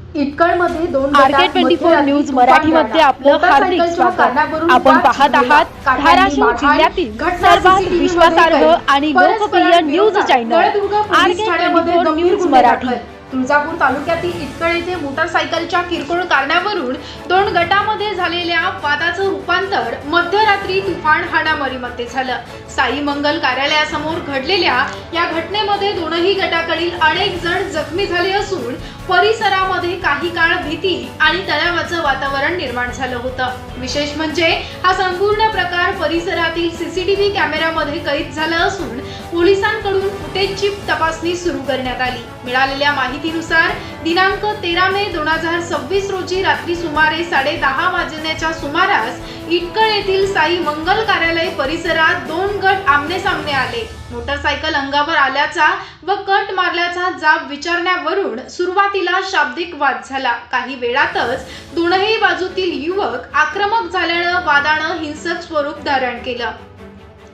इटकळमध्ये दोन RK24 news मराठीमध्ये आपलं हार्दिक स्वागत। आपण पाहत आहात धाराशिव जिल्ह्यातील सर्वात विश्वासार्ह आणि लोकप्रिय news channel RK24 news Marathi. Tuljapur तालुक्यातील इटकळ येथे मोटरसायकलच्या किरकोळ कारणावरून दोन गटामध्ये झालेल्या वादाचं रूपांतर मध्यरात्री तुफान हाणामारीमध्ये झालं। साई मंगल कार्यालयासमोर घडलेल्या या घटनेमध्ये दोनही गटाकडील अनेक जण जखमी झाले असून परिसरामध्ये काही काळ भीती आणि तणावाचं वातावरण निर्माण झालं होतं। विशेष म्हणजे हा संपूर्ण प्रकार परिसरातील सीसीटीव्ही कॅमेऱ्यामध्ये कैद झाला असून पोलिसांकडून फुटेजची तपासणी सुरू करण्यात आली। मिळालेल्या माहितीनुसार दिनांक 13 मे 2026 रोजी रात्री सुमारे 10:30 वाजण्याच्या सुमारास इटकळ येथील साई मंगल कार्यालय परिसरात दोन गट आमने सामने आले। मोटरसायकल अंगावर आल्याचा व कट मारल्याचा जाब विचारण्यावरून सुरुवातीला शाब्दिक वाद झाला। काही वेळातच दोनही बाजूतील युवक आक्रमक झाल्यानं वादानं हिंसक स्वरूप धारण केलं।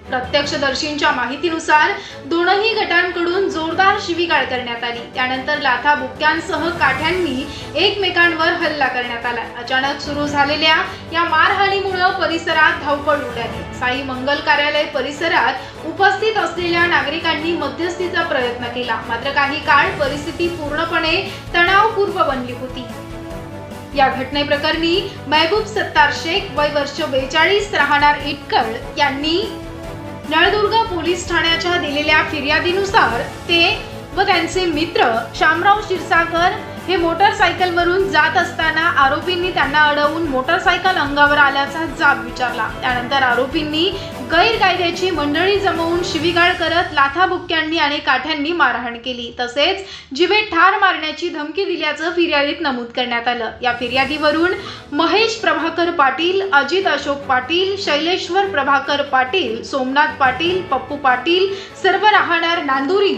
प्रत्यक्षदर्शींच्या माहितीनुसार दोनही गटांकडून जोरदार शिवीगाळ करण्यात आली। त्यानंतर लाथा बुक्क्यांसह काठ्यांनी एकमेकांवर हल्ला करण्यात आला। अचानक सुरू झालेल्या या मारहाणीमुळे परिसरात धावपळ उडाली। साई मंगल कार्यालय परिसरात उपस्थित असलेल्या नागरिकांनी मध्यस्थीचा प्रयत्न केला, मात्र काही काळ परिस्थिती पूर्णपणे तणावपूर्ण बनली होती। या घटनेप्रकरणी महबूब सत्तार शेख वय वर्ष 42 राहणार इटकळ यांनी नळदुर्ग पोलीस ठाण्याच्या दिलेल्या फिर्यादीनुसार ते व त्यांचे मित्र शामराव क्षीरसागर हे मोटरसायकलवरून जात असताना आरोपींनी त्यांना अडवून मोटरसायकल अंगावर आल्याचा जाब विचारला। त्यानंतर आरोपींनी गैरकायद्याची मंडळी जमवून शिवीगाळ करत लाथाबुक्क्यांनी आणि काठ्यांनी मारहाण केली, तसेच जीवे ठार मारण्याची धमकी दिल्याचं फिर्यादीत नमूद करण्यात आलं। या फिर्यादीवरून महेश प्रभाकर पाटील, अजित अशोक पाटील, शैलेश्वर प्रभाकर पाटील, सोमनाथ पाटील, पप्पू पाटील सर्व राहणार नांदुरी,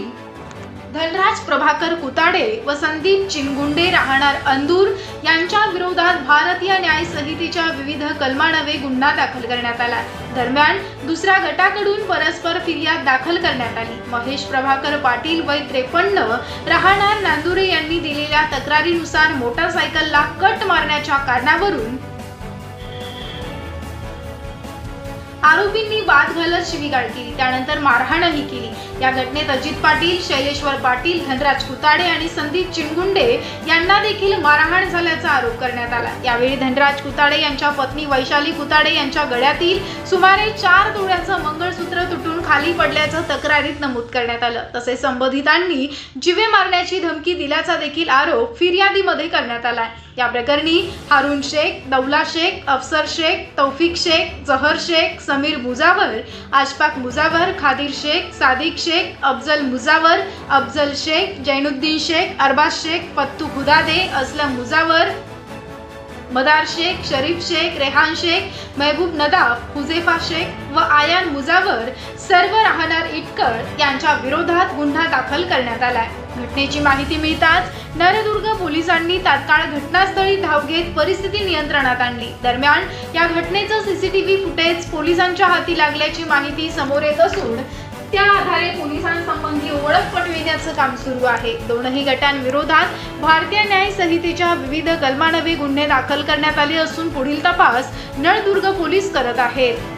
धनराज प्रभाकर कुताडे व संदीप चिंगुंडे राहणार अंदूर यांच्या विरोधात भारतीय न्याय संहितेच्या विविध कलमान्वये गुन्हा दाखल करण्यात आला। दरम्यान दुसऱ्या गटाकडून परस्पर फिर्याद दाखल करण्यात आली। महेश प्रभाकर पाटील वय 53 राहणार नांदुरे यांनी दिलेल्या तक्रारीनुसार मोटरसायकलला कट मारण्याच्या कारणावरून आरोपींनी वाद घालत शिवीगाळ केली, त्यानंतर मारहाणही केली। या घटनेत अजित पाटील, शैलेश्वर पाटील, धनराज कुताडे आणि संदीप चिंगुंडे यांना देखील मारहाण झाल्याचा आरोप करण्यात आला। यावेळी धनराज कुताडे यांच्या पत्नी वैशाली कुताडे यांच्या गळ्यातील सुमारे 4 तोळ्याचं मंगळसूत्र तुटून खाली पडल्याचं तक्रारीत नमूद करण्यात आलं। तसेच संबंधितांनी जीवे मारण्याची धमकी दिल्याचा देखील आरोप फिर्यादीमध्ये करण्यात आला। या प्रकरणी हारून शेख, दौला शेख, अफसर शेख, तौफिक शेख, जहर शेख, समीर मुजावर, आशफाक मुजावर, खादिर शेख, सादिक शेख, अफजल मुजावर, अफजल शेख, जैनुद्दीन शेख, अरबाज शेख, पत्तू खुदादे, असलम मुजावर, मदार शेख, शरीफ शेख, रेहान शेख, महबूब नदाफ, हुजेफा शेख व आयान मुजावर सर्व राहणार इटकळ यांच्या विरोधात गुन्हा दाखल करण्यात आलाय। घटनेची माहिती मिळताच नळदुर्ग पोलिसांनी तात्काळ घटनास्थळी धाव घेत परिस्थिती नियंत्रणात आणली। दरम्यान या घटनेचं सीसीटीव्ही फुटेज पोलिसांच्या हाती लागल्याची माहिती समोर येत असून त्या आधारे पोलिसांसंबंधी ओळख पटविण्याचं काम सुरू आहे। दोनही गटांविरोधात भारतीय न्याय संहितेच्या विविध कलमान्वये गुन्हे दाखल करण्यात आले असून पुढील तपास नळदुर्ग पोलीस करत आहेत।